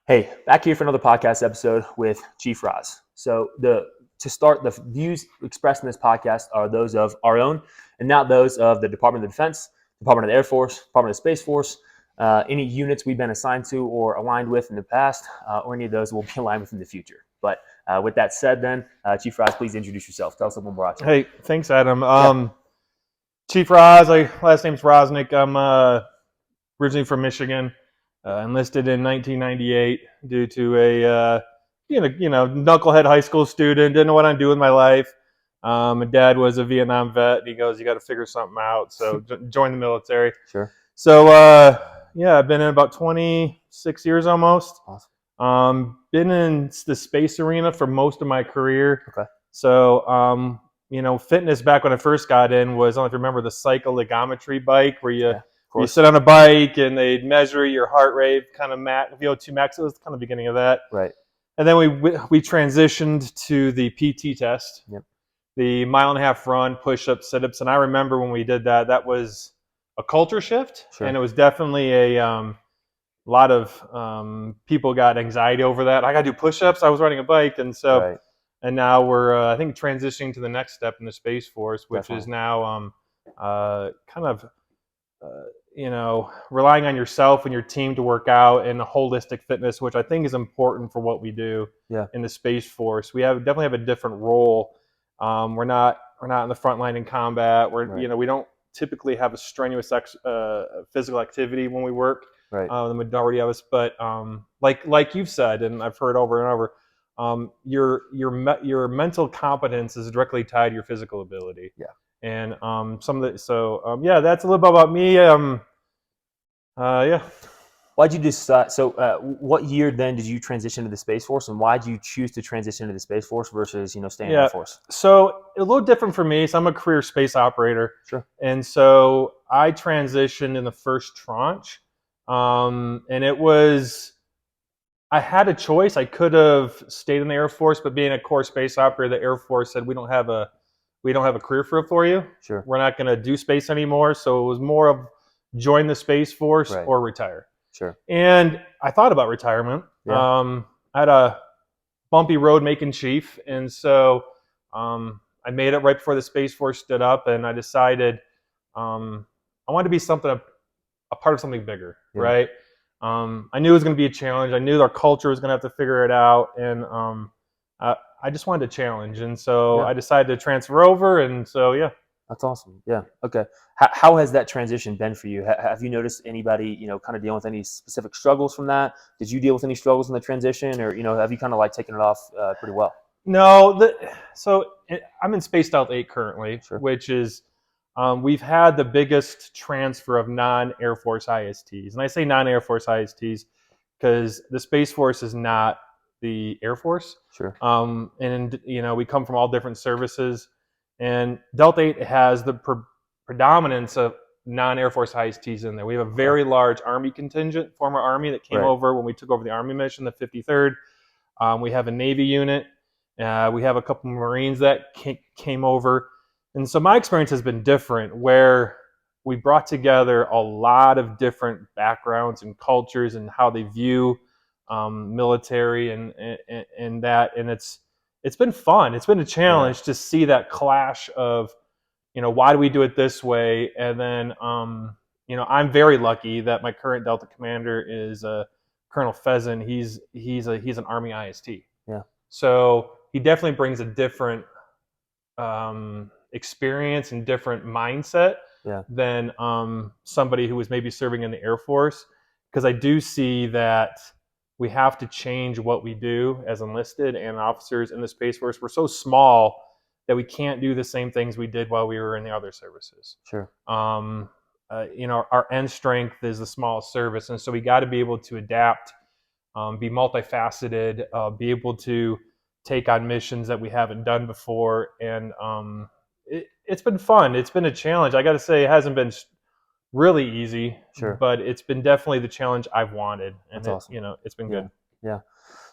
Hey, back here for another podcast episode with Chief Roz. So to start, the views expressed in this podcast are those of our own and not those of the Department of Defense, Department of the Air Force, Department of Space Force, any units we've been assigned to or aligned with in the past, or any of those we'll be aligned with in the future. But with that said, then, Chief Roz, please introduce yourself. Tell us a little more about you. Hey, thanks, Adam. Yeah. Chief Roz, last name's Rozneck. I'm originally from Michigan. Enlisted in 1998 due to a knucklehead high school student. Didn't know what I'm doing with my life. My dad was a Vietnam vet. And he goes, "You got to figure something out." So joined the military. Sure. So I've been in about 26 years almost. Awesome. Been in the space arena for most of my career. Okay. So fitness back when I first got in was, I don't know if you remember the cycle ligometry bike where you sit on a bike and they'd measure your heart rate, kind of VO2 max. It was kind of the beginning of that. Right. And then we transitioned to the PT test, Yep. the 1.5 mile run, push-ups, sit-ups. And I remember when we did that, that was a culture shift. Sure. And it was definitely a lot of people got anxiety over that. I got to do push-ups. I was riding a bike. And so, Right. and now we're, I think, transitioning to the next step in the Space Force, which Definitely. is now kind of, relying on yourself and your team to work out, and holistic fitness, which I think is important for what we do in the Space Force. We definitely have a different role. We're not in the front line in combat. We don't typically have a strenuous physical activity when we work. Right. The majority of us, but like you've said, and I've heard over and over, your mental competence is directly tied to your physical ability. Yeah. And that's a little bit about me. Why'd you decide? So, what year then did you transition to the Space Force, and why did you choose to transition to the Space Force versus staying in the Air Force? So a little different for me. So I'm a career space operator. Sure. And so I transitioned in the first tranche, and it was, I had a choice. I could have stayed in the Air Force, but being a core space operator, the Air Force said we don't have a career field for you. Sure. We're not going to do space anymore. So it was more of join the Space Force or retire. Sure. And I thought about retirement. Yeah. I had a bumpy road making chief. And so I made it right before the Space Force stood up, and I decided I wanted to be a part of something bigger, right? I knew it was going to be a challenge. I knew our culture was going to have to figure it out. And I just wanted a challenge. And so I decided to transfer over. And so, yeah. That's awesome. Yeah. Okay. How has that transition been for you? Have you noticed anybody, kind of dealing with any specific struggles from that? Did you deal with any struggles in the transition, or, have you kind of like taken it off pretty well? No. I'm in Space Stealth 8 currently, Sure. which is, we've had the biggest transfer of non-Air Force ISTs. And I say non-Air Force ISTs because the Space Force is not the Air Force. Sure. And we come from all different services. And Delta 8 has the predominance of non-Air Force ISTs in there. We have a very large Army contingent, former Army, that came over when we took over the Army mission, the 53rd. We have a Navy unit. We have a couple of Marines that came over. And so my experience has been different, where we brought together a lot of different backgrounds and cultures and how they view military and that. And it's been fun. It's been a challenge to see that clash of, why do we do it this way? And then, I'm very lucky that my current Delta commander is Colonel Pheasant. He's an Army IST. Yeah. So he definitely brings a different experience and different mindset than somebody who was maybe serving in the Air Force. Because I do see that we have to change what we do as enlisted and officers in the Space Force. We're so small that we can't do the same things we did while we were in the other services. Sure. Our end strength is the smallest service. And so we got to be able to adapt, be multifaceted, be able to take on missions that we haven't done before. And it's been fun. It's been a challenge. I got to say, it hasn't been really easy, but it's been definitely the challenge I've wanted, and awesome. It's been good. Yeah.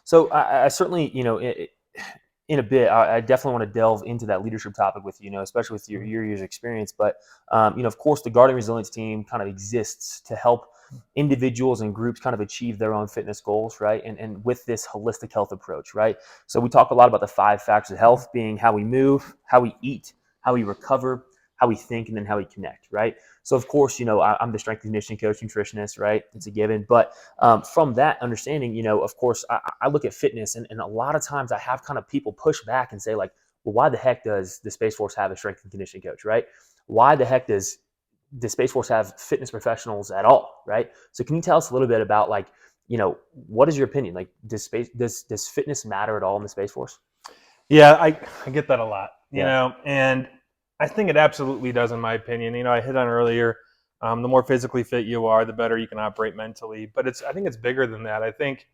So I certainly, in a bit, I definitely want to delve into that leadership topic with you, especially with your years of experience. But of course, the Guardian Resilience team kind of exists to help individuals and groups kind of achieve their own fitness goals, right? And with this holistic health approach, right? So we talk a lot about the 5 factors of health being how we move, how we eat, how we recover, how we think, and then how we connect, right? So of course, I'm the strength and conditioning coach, nutritionist, right? It's a given. But from that understanding, of course, I look at fitness, and a lot of times I have kind of people push back and say like, well, why the heck does the Space Force have a strength and conditioning coach, right? Why the heck does the Space Force have fitness professionals at all, right? So can you tell us a little bit about like, what is your opinion? Like, does fitness matter at all in the Space Force? Yeah, I get that a lot, Yeah. and I think it absolutely does, in my opinion. I hit on earlier, the more physically fit you are, the better you can operate mentally. But I think it's bigger than that. I think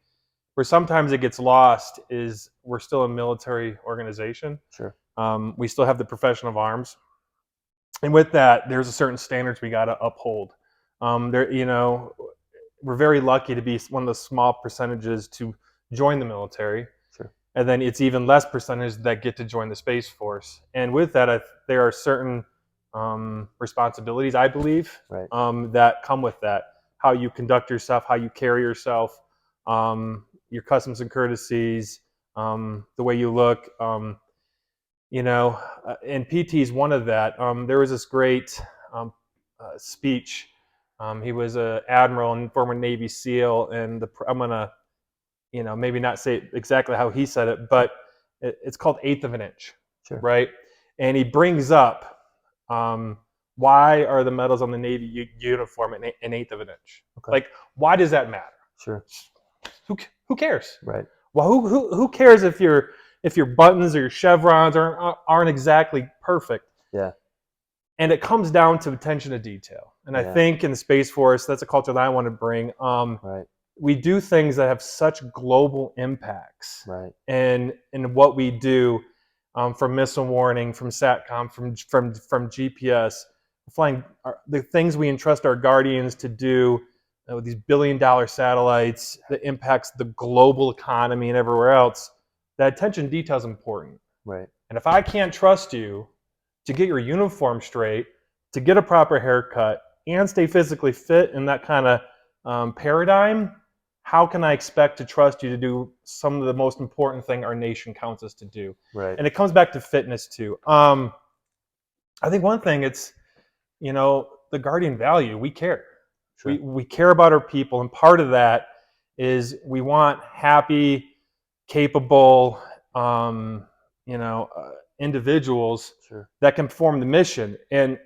where sometimes it gets lost is we're still a military organization. Sure. We still have the profession of arms, and with that, there's a certain standards we got to uphold. We're very lucky to be one of the small percentages to join the military. Sure. And then it's even less percentage that get to join the Space Force. And with that, there are certain responsibilities, I believe, right. That come with that. How you conduct yourself, how you carry yourself, your customs and courtesies, the way you look. And PT is one of that. There was this great speech. He was an admiral and former Navy SEAL, and I'm gonna maybe not say exactly how he said it, but it's called eighth of an inch, sure. right? And he brings up why are the medals on the Navy uniform an eighth of an inch? Okay. Like, why does that matter? Sure. Who cares? Right. Well, who cares if your buttons or your chevrons aren't exactly perfect? Yeah. And it comes down to attention to detail. And I think in the Space Force, that's a culture that I want to bring. Right. We do things that have such global impacts, right? And what we do, from missile warning, from SATCOM, from GPS, flying the things we entrust our guardians to do with these billion-dollar satellites that impacts the global economy and everywhere else. That attention to detail is important, right? And if I can't trust you to get your uniform straight, to get a proper haircut, and stay physically fit in that kind of paradigm, how can I expect to trust you to do some of the most important thing our nation counts us to do? Right. And it comes back to fitness too. I think one thing, it's, the guardian value, we care. Sure. We care about our people. And part of that is we want happy, capable, individuals sure. that can perform the mission. And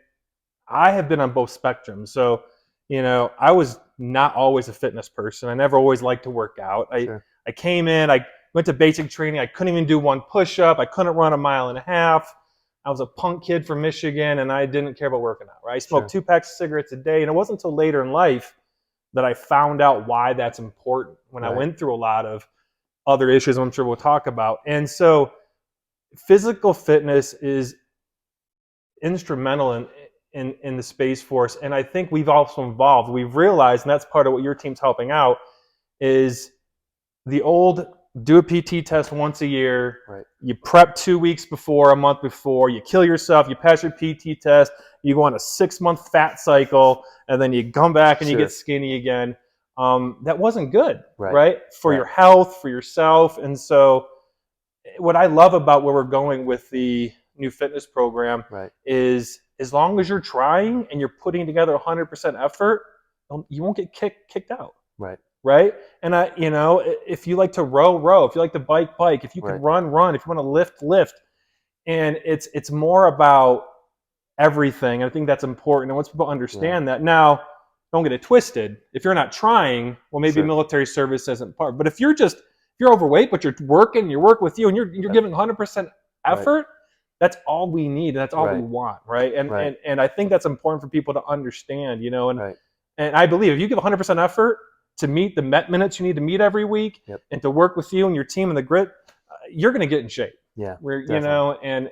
I have been on both spectrums. So, I was not always a fitness person. I never always liked to work out. I came in, I went to basic training. I couldn't even do one push-up. I couldn't run a mile and a half. I was a punk kid from Michigan, and I didn't care about working out. Right? I smoked 2 packs of cigarettes a day, and it wasn't until later in life that I found out why that's important, when I went through a lot of other issues I'm sure we'll talk about. And so physical fitness is instrumental in the Space Force. And I think we've also evolved. We've realized, and that's part of what your team's helping out, is the old do a PT test once a year. Right. You prep 2 weeks before, a month before, you kill yourself, you pass your PT test, you go on a 6-month fat cycle, and then you come back and you get skinny again. That wasn't good, right? For your health, for yourself. And so what I love about where we're going with the new fitness program is, as long as you're trying and you're putting together 100% effort, you won't get kicked out. Right? And if you like to row, if you like to bike, if you can run, if you want to lift. And it's more about everything. I think that's important. And once people understand that, now, don't get it twisted. If you're not trying, well, maybe military service isn't part. But if you're overweight, but you're working, you work with you, and you're giving 100% effort, that's all we need. That's all we want, right? And I think that's important for people to understand, and I believe if you give 100% effort to meet the minutes you need to meet every week, and to work with you and your team and the grit, you're going to get in shape. Yeah. And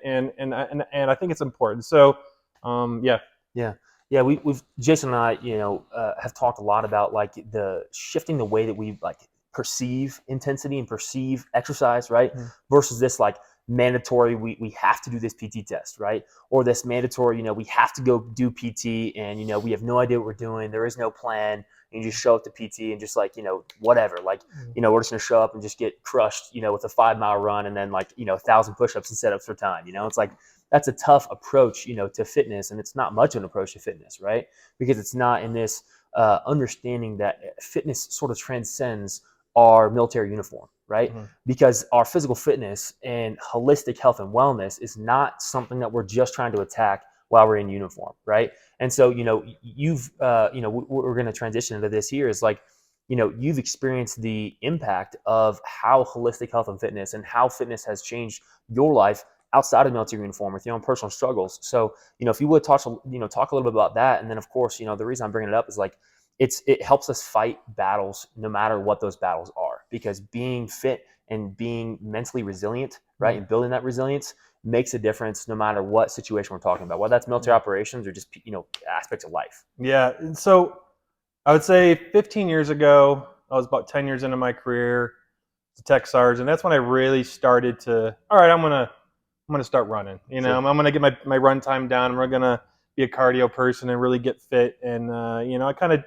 I think it's important. So, Yeah, we've Jason and I, have talked a lot about like the shifting the way that we like perceive intensity and perceive exercise, right? Versus this like mandatory, we have to do this PT test, right? Or this mandatory, we have to go do PT, and we have no idea what we're doing. There is no plan. And you just show up to PT and just whatever, we're just gonna show up and just get crushed, with a 5-mile run, and then 1,000 push-ups and setups for time. It's like that's a tough approach, to fitness, and it's not much of an approach to fitness, right? Because it's not in this understanding that fitness sort of transcends our military uniform, right? Mm-hmm. Because our physical fitness and holistic health and wellness is not something that we're just trying to attack while we're in uniform, right? And so, we're going to transition into this here is you've experienced the impact of how holistic health and fitness and how fitness has changed your life outside of military uniform with your own personal struggles. So, if you would talk a little bit about that. And then of course, the reason I'm bringing it up is it helps us fight battles no matter what those battles are, because being fit and being mentally resilient, right, and building that resilience makes a difference no matter what situation we're talking about, whether that's military operations or just aspects of life. Yeah, and so I would say 15 years ago, I was about 10 years into my career as a tech sergeant. That's when I really started to, all right, I'm gonna start running. Sure. I'm gonna get my run time down. I'm gonna be a cardio person and really get fit. And I kind of,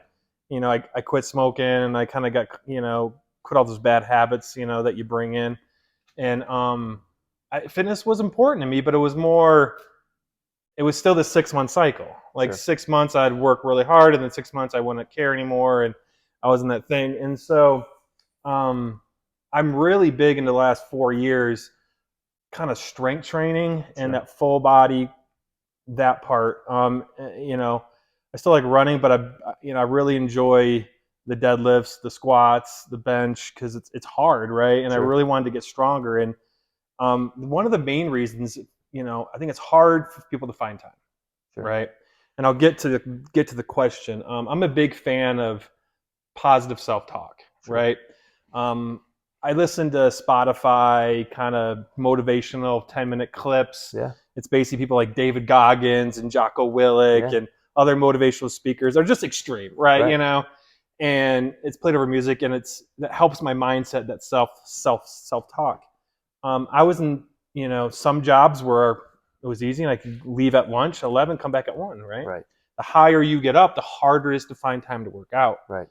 I quit smoking, and I kind of got, quit all those bad habits, that you bring in. And fitness was important to me, but it was still the 6-month cycle. Like, sure. 6 months I'd work really hard, and then 6 months I wouldn't care anymore, and I was in that thing. And so I'm really big in the last 4 years, kind of strength training and that full body, that part. I still like running, but I really enjoy the deadlifts, the squats, the bench, because it's hard, right? And Sure. I really wanted to get stronger. And one of the main reasons, I think it's hard for people to find time, Sure. right? And I'll get to the question. I'm a big fan of positive self-talk, Sure. right? I listen to Spotify kind of motivational 10-minute clips. Yeah. It's basically people like David Goggins and Jocko Willink and other motivational speakers. They're just extreme, right? And it's played over music, and that helps my mindset, that self-talk. I was in, some jobs where it was easy, and I could leave at lunch, 11, come back at 1, right? Right. The higher you get up, the harder it is to find time to work out. Right.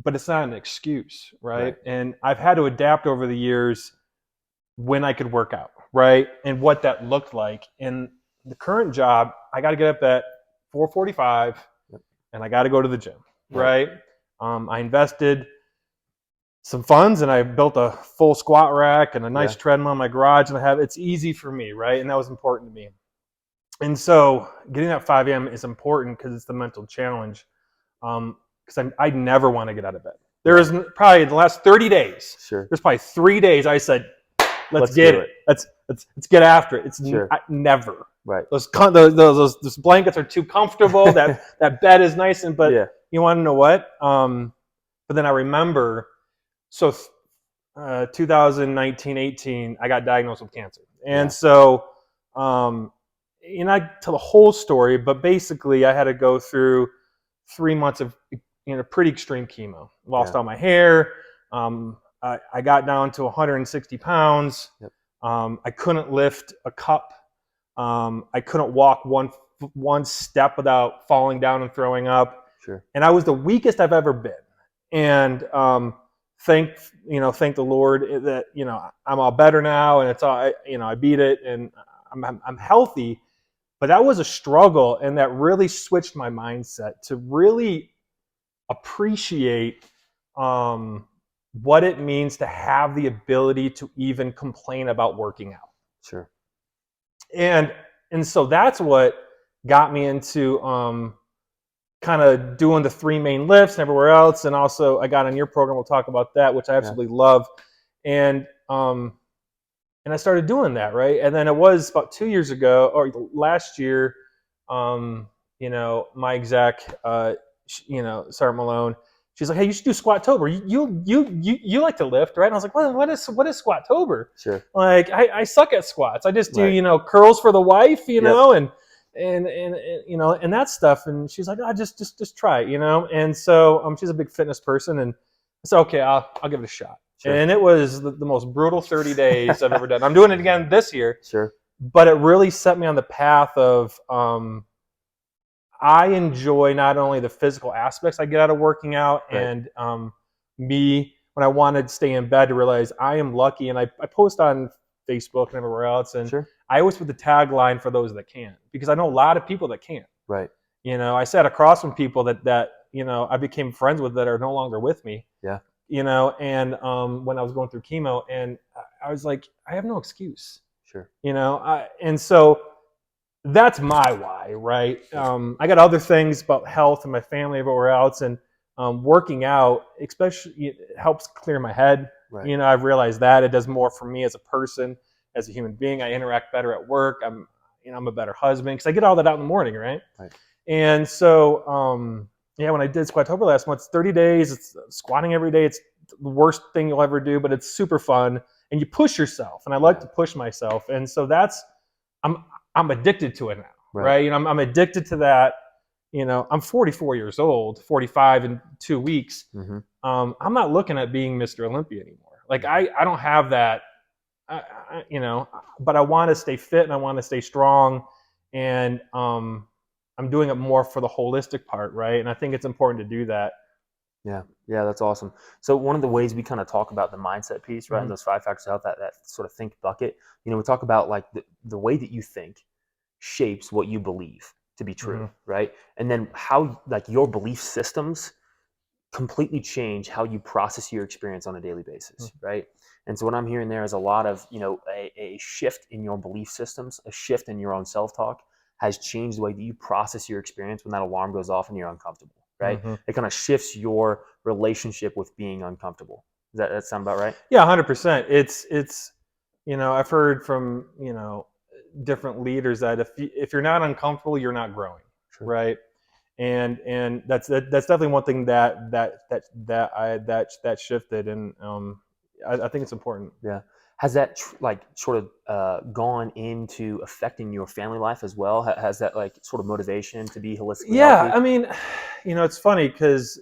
But it's not an excuse, right? And I've had to adapt over the years when I could work out, right? And what that looked like. In the current job, I got to get up at 4:45, and I got to go to the gym, right? I invested some funds, and I built a full squat rack and a nice treadmill in my garage, and it's easy for me, right? And that was important to me. And so getting that 5 a.m. is important because it's the mental challenge. Because I never want to get out of bed. There is probably in the last 30 days, there's probably 3 days I said, let's get it. Let's get after it. It's never. Right. Those blankets are too comfortable. That bed is nice, but you want to know what? But then I remember, 2019-18, I got diagnosed with cancer. And so, I tell the whole story, but basically I had to go through 3 months of pretty extreme chemo. Lost all my hair. I got down to 160 pounds. I couldn't lift a cup. I couldn't walk one step without falling down and throwing up. Sure. And I was the weakest I've ever been. And thank the Lord that I'm all better now, and it's all I beat it, and I'm healthy. But that was a struggle, and that really switched my mindset to really appreciate what it means to have the ability to even complain about working out. Sure. And so that's what got me into kind of doing the 3 main lifts and everywhere else. And also I got on your program, we'll talk about that, which I absolutely love. And I started doing that, right? And then it was about 2 years ago, or last year, my exec, Sergeant Malone, she's like, hey, you should do Squattober. You like to lift, right? And I was like, what is Squattober? Sure. Like, I suck at squats. I just do, curls for the wife, and that stuff. And she's like, just try it, And so she's a big fitness person, and I said, okay, I'll give it a shot. Sure. And it was the most brutal 30 days I've ever done. I'm doing it again this year. Sure. But it really set me on the path of I enjoy not only the physical aspects I get out of working out, Right. and me, when I wanted to stay in bed, to realize I am lucky. And I post on Facebook and everywhere else, and Sure. I always put the tagline for those that can't, because I know a lot of people that can't. Right. I sat across from people that I became friends with that are no longer with me. Yeah. And when I was going through chemo, and I was like, I have no excuse. Sure. And so that's my why, right? I got other things about health and my family, everywhere else, and working out, especially, it helps clear my head. Right. I've realized that it does more for me as a person, as a human being. I interact better at work. I'm a better husband because I get all that out in the morning, right? Right. And so, when I did Squattober last month, it's 30 days. It's squatting every day. It's the worst thing you'll ever do, but it's super fun, and you push yourself. And I like to push myself, and so I'm addicted to it now, right? I'm addicted to that. I'm 44 years old, 45 in 2 weeks. Mm-hmm. I'm not looking at being Mr. Olympia anymore. Like I don't have that, but I want to stay fit and I want to stay strong, and I'm doing it more for the holistic part, right? And I think it's important to do that. Yeah, that's awesome. So one of the ways we kind of talk about the mindset piece, right, and those 5 factors of health, that sort of think bucket, we talk about like the way that you think shapes what you believe to be true, right? And then how like your belief systems completely change how you process your experience on a daily basis, right? And so what I'm hearing there is a lot of, a shift in your belief systems, a shift in your own self-talk has changed the way that you process your experience when that alarm goes off and you're uncomfortable, right? It kind of shifts your relationship with being uncomfortable. Does that sound about right? Yeah, 100%. It's I've heard from, different leaders that if you're not uncomfortable, you're not growing, right? And that's definitely one thing that shifted, and I think it's important. Yeah. Has that sort of gone into affecting your family life as well? Has that like sort of motivation to be holistically healthy? I mean, it's funny because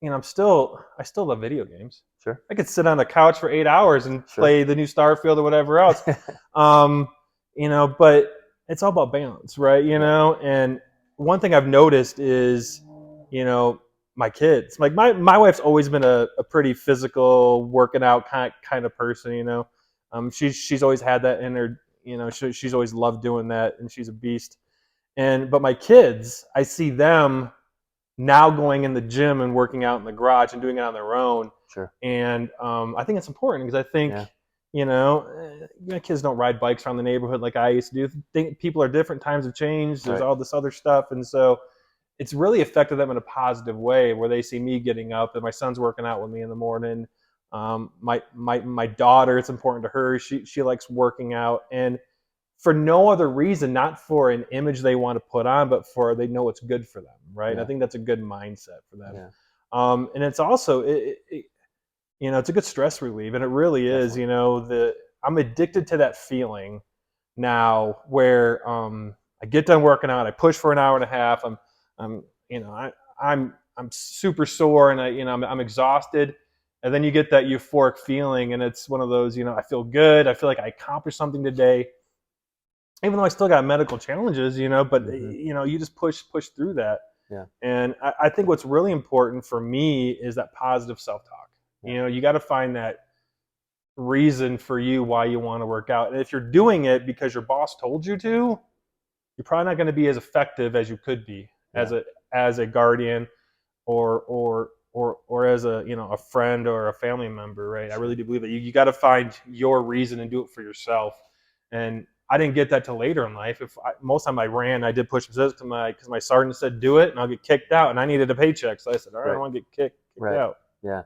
I still love video games. Sure. I could sit on the couch for 8 hours and play the new Starfield or whatever else. But it's all about balance, right? And one thing I've noticed is, my kids. Like my wife's always been a pretty physical, working out kind of person. She's always had that in her. She's always loved doing that, and she's a beast. But my kids, I see them now going in the gym and working out in the garage and doing it on their own. Sure. And I think it's important because I think, kids don't ride bikes around the neighborhood like I used to do. People are different, times have changed. There's all this other stuff. And so it's really affected them in a positive way, where they see me getting up and my son's working out with me in the morning. My daughter, it's important to her. She likes working out, and for no other reason, not for an image they want to put on, but for they know it's good for them, right? I think that's a good mindset for them. And it's also it's a good stress relief, and it really is. I'm addicted to that feeling now, where I get done working out, I push for an hour and a half, I'm super sore, and I'm exhausted. And then you get that euphoric feeling, and it's one of those, I feel good. I feel like I accomplished something today, even though I still got medical challenges, but you just push through that. Yeah. And I think what's really important for me is that positive self-talk. You got to find that reason for you why you want to work out. And if you're doing it because your boss told you to, you're probably not going to be as effective as you could be as a guardian or as a friend or a family member, right? I really do believe that you got to find your reason and do it for yourself. And I didn't get that till later in life. Most time I ran, I did push-ups because my sergeant said do it, and I'll get kicked out, and I needed a paycheck, so I said, all right, I want to get kicked out. Yeah.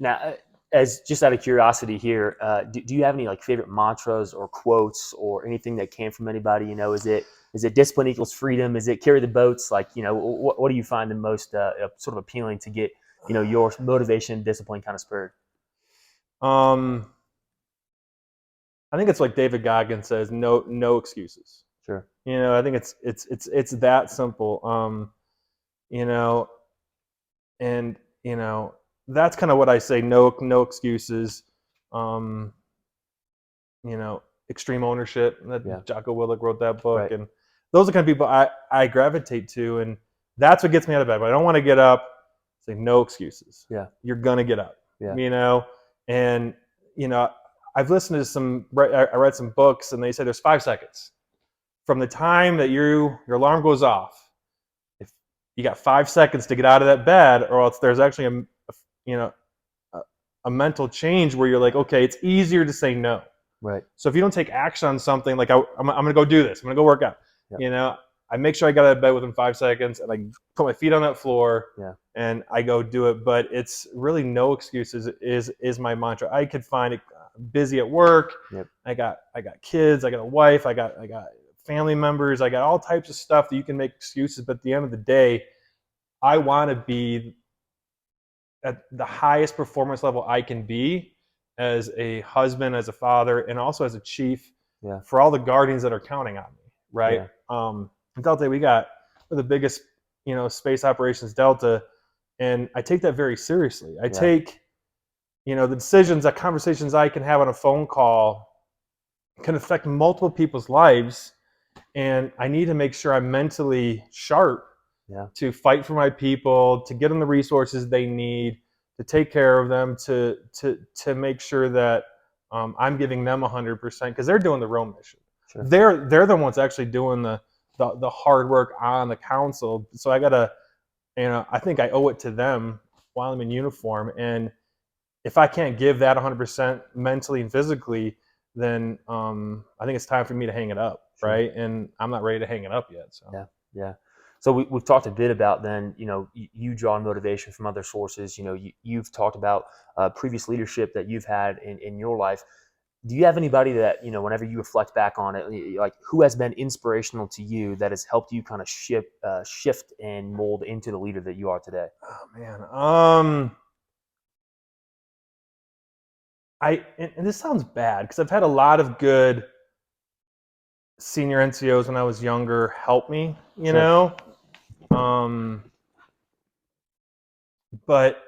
Now, as just out of curiosity here, do you have any like favorite mantras or quotes or anything that came from anybody? Is it discipline equals freedom? Is it carry the boats? Like, what do you find the most sort of appealing to get your motivation and discipline kind of spurred? I think it's like David Goggins says, no excuses. Sure. I think it's that simple. And that's kind of what I say, no excuses. um, Extreme Ownership. That Jocko Willink wrote that book, Right. and those are the kind of people I gravitate to, and that's what gets me out of bed. But I don't want to get up. Say no excuses. Yeah. You're gonna get up. Yeah. And I've listened to I read some books, and they say there's 5 seconds from the time that your alarm goes off. If you got 5 seconds to get out of that bed, or else there's actually a mental change where you're like, okay, it's easier to say no. Right. So if you don't take action on something, like I'm going to go do this, I'm going to go work out. Yeah. I make sure I got out of bed within 5 seconds, and I put my feet on that floor, and I go do it. But it's really no excuses is my mantra. I could find it busy at work. Yep. I got kids. I got a wife. I got family members. I got all types of stuff that you can make excuses. But at the end of the day, I want to be at the highest performance level I can be as a husband, as a father, and also as a chief for all the guardians that are counting on me, right? Yeah. Delta, we're the biggest, space operations Delta, and I take that very seriously. I take, the decisions, the conversations I can have on a phone call can affect multiple people's lives, and I need to make sure I'm mentally sharp to fight for my people, to get them the resources they need, to take care of them, to make sure that I'm giving them 100% because they're doing the real mission. Sure. They're the ones actually doing the hard work on the council. So I gotta, I think I owe it to them while I'm in uniform. And if I can't give that 100% mentally and physically, then I think it's time for me to hang it up, right? And I'm not ready to hang it up yet. So yeah. So we've talked a bit about then, you draw motivation from other sources. You've talked about previous leadership that you've had in your life. Do you have anybody that, whenever you reflect back on it, like who has been inspirational to you that has helped you kind of shift and mold into the leader that you are today? Oh man. And this sounds bad because I've had a lot of good senior NCOs when I was younger help me, but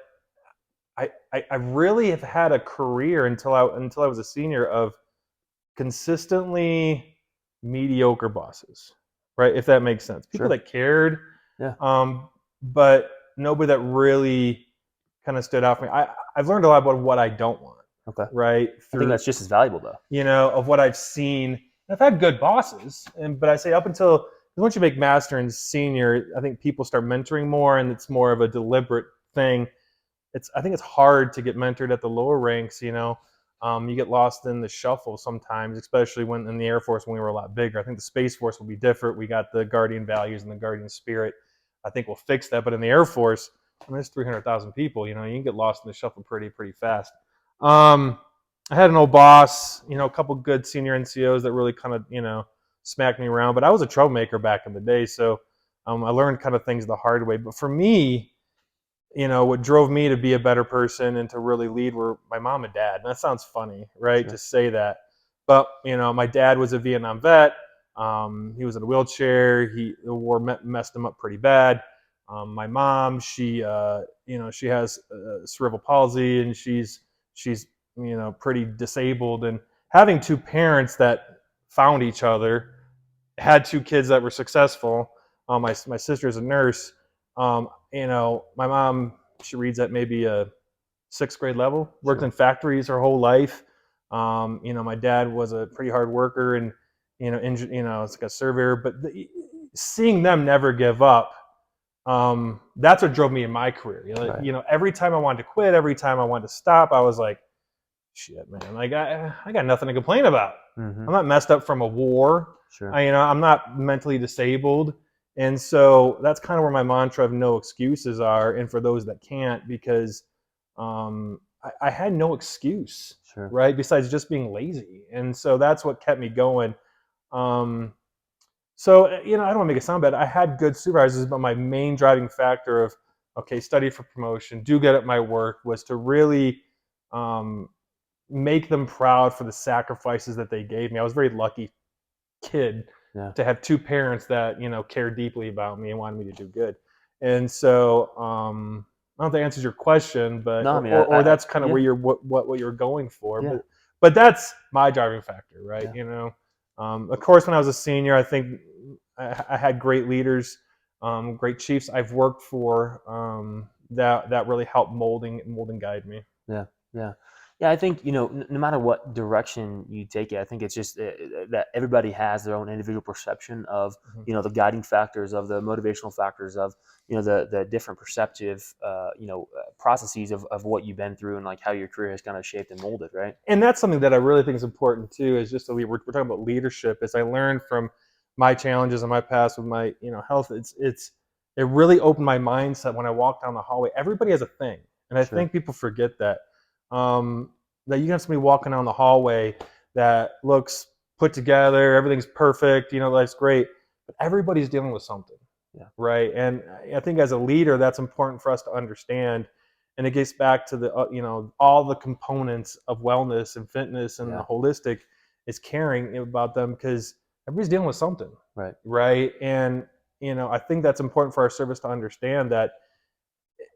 I really have had a career until I was a senior of consistently mediocre bosses, right? If that makes sense. People that cared, but nobody that really kind of stood out for me. I've learned a lot about what I don't want. Okay. Right. I think that's just as valuable though. Of what I've seen. I've had good bosses, but I say up until once you make master and senior, I think people start mentoring more, and it's more of a deliberate thing. I think it's hard to get mentored at the lower ranks. You get lost in the shuffle sometimes, especially when in the Air Force when we were a lot bigger. I think the Space Force will be different. We got the Guardian values and the Guardian spirit. I think we'll fix that. But in the Air Force, there's 300,000 people. You can get lost in the shuffle pretty fast. I had an old boss, a couple good senior NCOs that really kind of, smacked me around. But I was a troublemaker back in the day, so I learned kind of things the hard way. But for me, what drove me to be a better person and to really lead were my mom and dad. And that sounds funny, right, to say that. But, my dad was a Vietnam vet. He was in a wheelchair. The war messed him up pretty bad. My mom, she has cerebral palsy, and she's pretty disabled. And having two parents that found each other, had two kids that were successful. My sister's a nurse. My mom, she reads at maybe a 6th grade level, worked in factories her whole life. My dad was a pretty hard worker and, it's like a surveyor, but seeing them never give up, that's what drove me in my career. Every time I wanted to quit, every time I wanted to stop, I was like, shit, man, like I got nothing to complain about. I'm not messed up from a war. I'm not mentally disabled. And so that's kind of where my mantra of no excuses are. And for those that can't, because I had no excuse, right? Besides just being lazy. And so that's what kept me going. So, I don't want to make it sound bad. I had good supervisors, but my main driving factor of, okay, study for promotion, do good at my work, was to really make them proud for the sacrifices that they gave me. I was a very lucky kid to have two parents that, cared deeply about me and wanted me to do good. And so, I don't know if that answers your question, but No, I mean, or that's kind of yeah, where you're what you're going for. yeah, But that's my driving factor, right? yeah, You know, of course, when I was a senior, I think I had great leaders, great chiefs I've worked for, that really helped mold and guide me. yeah, yeah. Yeah, I think, no matter what direction you take it, I think it's just that everybody has their own individual perception of, Mhm. the guiding factors, of the motivational factors, of, the different perceptive, processes of what you've been through and like how your career has kind of shaped and molded, right? And that's something that I really think is important too. Is just that we're talking about leadership. As I learned from my challenges in my past with my health, it really opened my mindset when I walked down the hallway. Everybody has a thing, and I Sure. think people forget that. That you can have somebody walking down the hallway that looks put together, everything's perfect, life's great, but everybody's dealing with something, Yeah. right? And I think as a leader, that's important for us to understand. And it gets back to the all the components of wellness and fitness and the Yeah. holistic is caring about them, because everybody's dealing with something, Right. right? And I think that's important for our service to understand that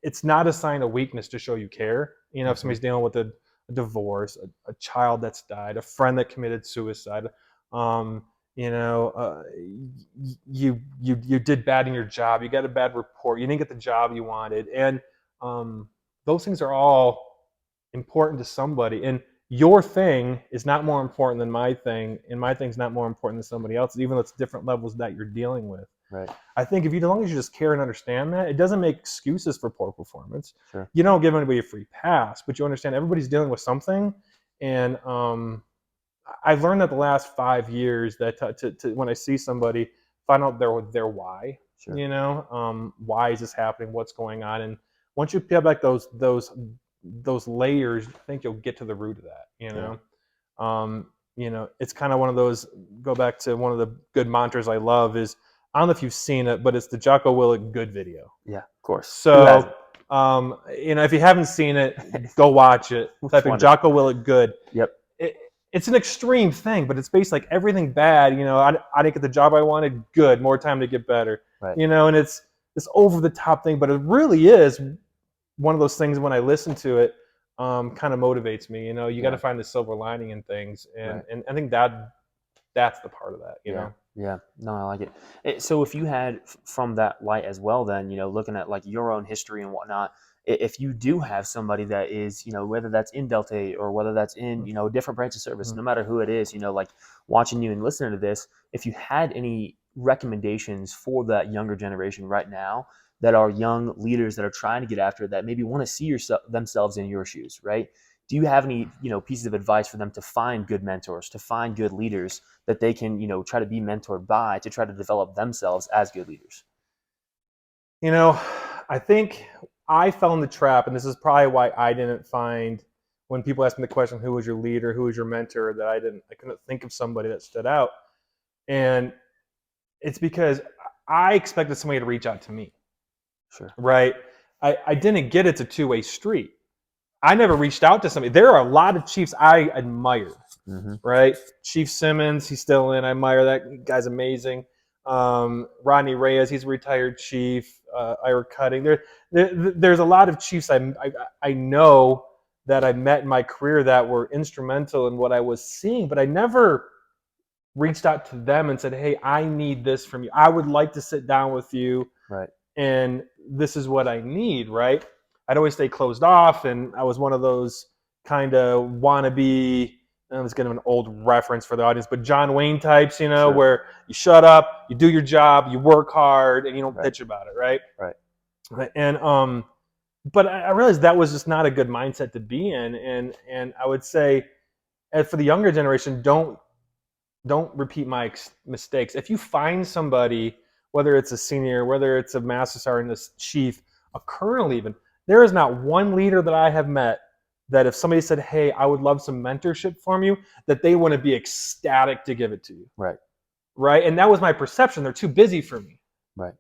it's not a sign of weakness to show you care. If Hmm. somebody's dealing with a divorce, a child that's died, a friend that committed suicide, um, you did bad in your job, you got a bad report, you didn't get the job you wanted, and um, those things are all important to somebody. And your thing is not more important than my thing, and my thing's not more important than somebody else's, even though it's different levels that you're dealing with. Right. I think as long as you just care and understand that, it doesn't make excuses for poor performance. Sure. You don't give anybody a free pass, but you understand everybody's dealing with something. And I've learned that the last 5 years that when I see somebody, find out their why. Sure. Why is this happening? What's going on? And once you peel back those layers, I think you'll get to the root of that. Yeah. It's kind of one of those. Go back to one of the good mantras I love is, I don't know if you've seen it, but it's the Jocko Willink good video. Yeah. Of course. Who hasn't? So, if you haven't seen it, go watch it. It's Type in wonderful. Jocko Willink good. Yep. It's an extreme thing, but it's based like everything bad. I didn't get the job I wanted. Good, more time to get better. Right. And it's this over the top thing, but it really is one of those things. When I listen to it, kind of motivates me. You got to find the silver lining in things, and Right. and I think that's the part of that. Yeah. Yeah. No, I like it. So if you had from that light as well, then, looking at like your own history and whatnot, if you do have somebody that is, whether that's in Delta 8 or whether that's in, a different branch of service, Mhm. no matter who it is, like watching you and listening to this, if you had any recommendations for that younger generation right now that are young leaders that are trying to get after it, that maybe want to see themselves in your shoes, right? Do you have any, pieces of advice for them to find good mentors, to find good leaders that they can, try to be mentored by, to try to develop themselves as good leaders? I think I fell in the trap, and this is probably why I didn't find, when people ask me the question, who was your leader, who was your mentor, that I couldn't think of somebody that stood out. And it's because I expected somebody to reach out to me, Sure. right? I didn't get it's a two-way street. I never reached out to somebody. There are a lot of chiefs I admire, Mm-hmm. right? Chief Simmons, he's still in. I admire that guy's amazing. Rodney Reyes, he's a retired chief. Ira Cutting. There's a lot of chiefs I know that I met in my career that were instrumental in what I was seeing, but I never reached out to them and said, "Hey, I need this from you. I would like to sit down with you, Right. and this is what I need." Right? I'd always stay closed off, and I was one of those kind of wannabe. I was going to an old reference for the audience, but John Wayne types, Sure. where you shut up, you do your job, you work hard, and you don't Right. bitch about it, right? Right. And but I realized that was just not a good mindset to be in, and I would say, for the younger generation, don't repeat my mistakes. If you find somebody, whether it's a senior, whether it's a master sergeant, a chief, a colonel even, there is not one leader that I have met that if somebody said, "Hey, I would love some mentorship from you," that they want to be ecstatic to give it to you. Right. Right? And that was my perception. They're too busy for me. Right.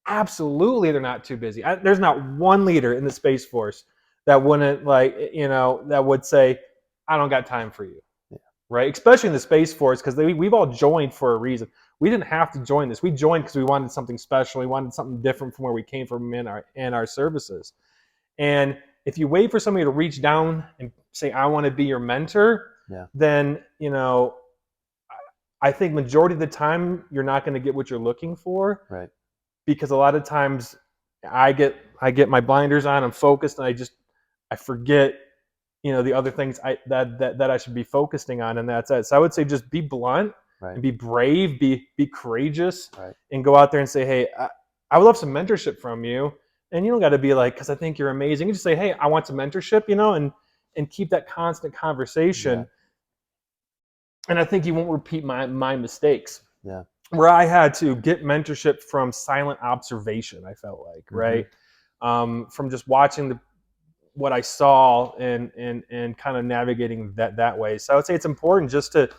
Absolutely, they're not too busy. There's not one leader in the Space Force that wouldn't that would say, "I don't got time for you." Yeah. Right? Especially in the Space Force, because we've all joined for a reason. We didn't have to join this. We joined because we wanted something special. We wanted something different from where we came from in our services. And if you wait for somebody to reach down and say, I want to be your mentor, Yeah. then, I think majority of the time you're not going to get what you're looking for. Right. Because a lot of times I get my blinders on, I'm focused, and I forget, the other things that I should be focusing on, and that's it. So I would say just be blunt Right. and be brave, be courageous, Right. and go out there and say, hey, I would love some mentorship from you. And you don't got to be like, because I think you're amazing. You just say, hey, I want some mentorship, and keep that constant conversation. Yeah. And I think you won't repeat my mistakes. Yeah. Where I had to get mentorship from silent observation, I felt like, right? From just watching what I saw and kind of navigating that way. So I would say it's important just to,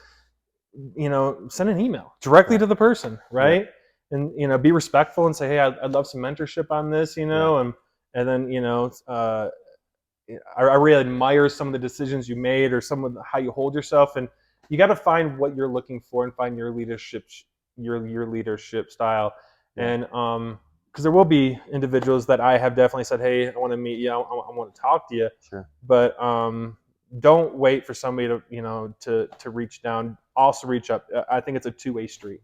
send an email directly to the person, right? Yeah. And, be respectful and say, hey, I'd love some mentorship on this, and then, I really admire some of the decisions you made or some of how you hold yourself. And you got to find what you're looking for and find your leadership style. Yeah. And because there will be individuals that I have definitely said, hey, I want to meet you, I want to talk to you. Sure. But don't wait for somebody to reach down. Also reach up. I think it's a two-way street.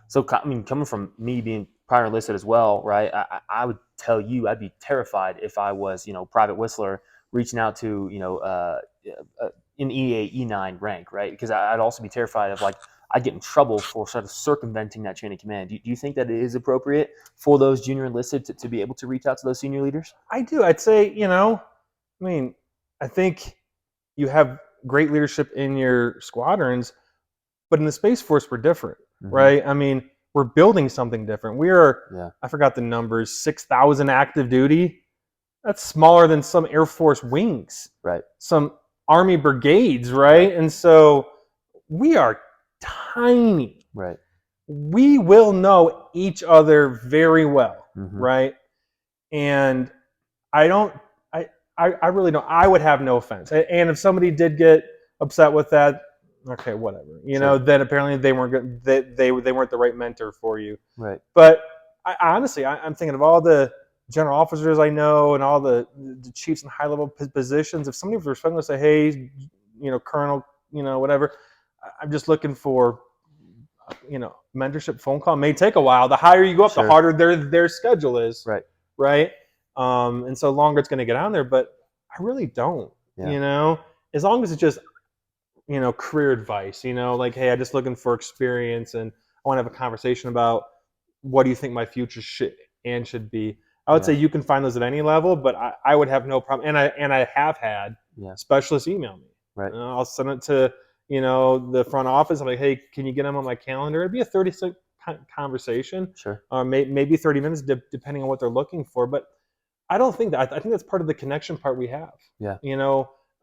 So, I mean, coming from me being prior enlisted as well, right? I would tell you I'd be terrified if I was, private whistler reaching out to, an E8, E9 rank, right? Because I'd also be terrified of I'd get in trouble for sort of circumventing that chain of command. Do you think that it is appropriate for those junior enlisted to be able to reach out to those senior leaders? I do. I'd say, I think you have great leadership in your squadrons, but in the Space Force, we're different, right? I mean, we're building something different. We are, I forgot the numbers, 6,000 active duty. That's smaller than some Air Force wings, right? Some Army brigades, right? And so we are tiny. Right. We will know each other very well, right? And I really don't. I would have no offense. And if somebody did get upset with that, okay, whatever. Then apparently they weren't good. They weren't the right mentor for you. Right. But honestly, I'm thinking of all the general officers I know and all the chiefs in high level positions. If somebody was respectful to say, hey, colonel, whatever, I'm just looking for, mentorship phone call. It may take a while. The higher you go up, the harder their schedule is. Right. Right. And so longer it's going to get on there, but I really don't, as long as it's just, career advice, like, hey, I'm just looking for experience and I want to have a conversation about what do you think my future should be. I would say you can find those at any level, but I would have no problem. And I have had specialists email me. Right. I'll send it to, the front office. I'm like, hey, can you get them on my calendar? It'd be a 30-second conversation. Sure. Maybe 30 minutes, depending on what they're looking for. But I don't think that. I think that's part of the connection part we have. Yeah.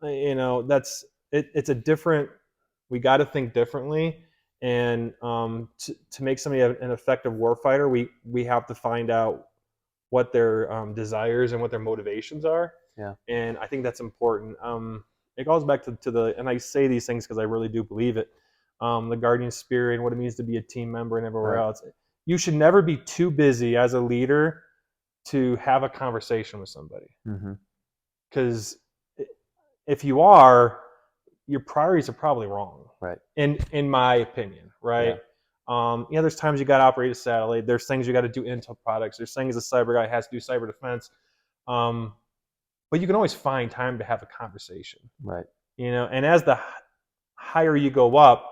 That's it. It's a different. We got to think differently, and to make somebody an effective warfighter, we have to find out what their desires and what their motivations are. Yeah. And I think that's important. It goes back to the, and I say these things because I really do believe it. The guardian spirit and what it means to be a team member and everywhere else. You should never be too busy as a leader to have a conversation with somebody. Because if you are, your priorities are probably wrong. Right. In my opinion, right? There's times you got to operate a satellite. There's things you got to do intel products. There's things a cyber guy has to do cyber defense. But you can always find time to have a conversation. Right. And as the higher you go up,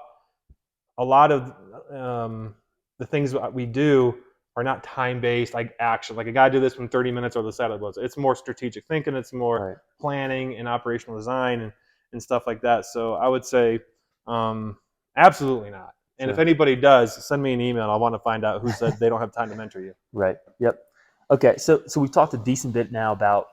a lot of the things that we do are not time-based, like action. Like I got to do this in 30 minutes or the satellite blows. It's more strategic thinking. It's more planning and operational design and stuff like that. So I would say absolutely not. And if anybody does, send me an email. I want to find out who said they don't have time to mentor you. Right. Yep. Okay. So we've talked a decent bit now about,